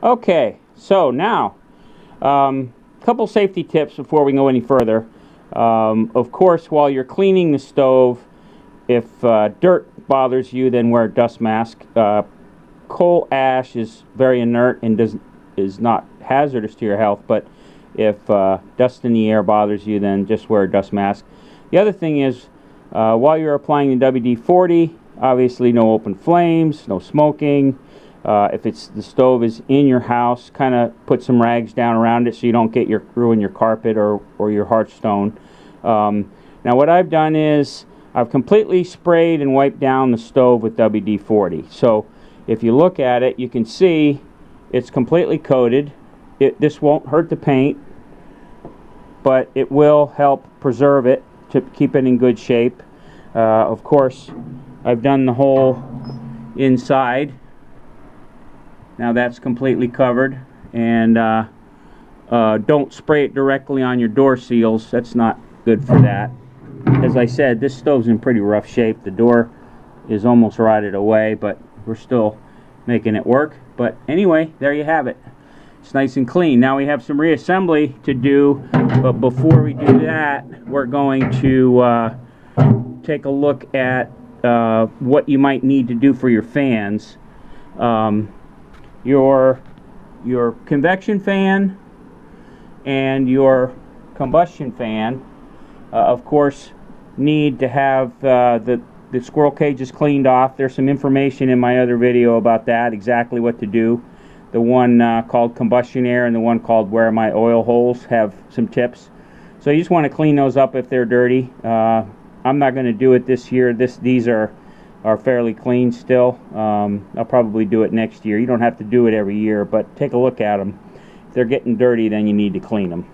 Okay, so now, couple safety tips before we go any further. Of course, while you're cleaning the stove, if dirt bothers you, then wear a dust mask. Coal ash is very inert and is not hazardous to your health, but if dust in the air bothers you, then just wear a dust mask. The other thing is, while you're applying the WD-40, obviously no open flames, no smoking. If the stove is in your house, kind of put some rags down around it so you don't ruin your carpet or your Hearthstone. Now what I've done is I've completely sprayed and wiped down the stove with WD-40. So if you look at it, you can see it's completely coated. This won't hurt the paint, but it will help preserve it to keep it in good shape. Of course, I've done the whole inside. Now that's completely covered, and don't spray it directly on your door seals. That's not good for that. As I said, this stove's in pretty rough shape. The door is almost rotted away, but we're still making it work. But anyway, there you have it. It's nice and clean. Now we have some reassembly to do, but before we do that, we're going to take a look at what you might need to do for your fans. Your convection fan and your combustion fan, of course, need to have the squirrel cages cleaned off. There's some information in my other video about that, exactly what to do. The one called combustion air and the one called where are my oil holes have some tips. So you just want to clean those up if they're dirty. I'm not going to do it this year. These are fairly clean still. I'll probably do it next year. You don't have to do it every year, but take a look at them. If they're getting dirty, then you need to clean them.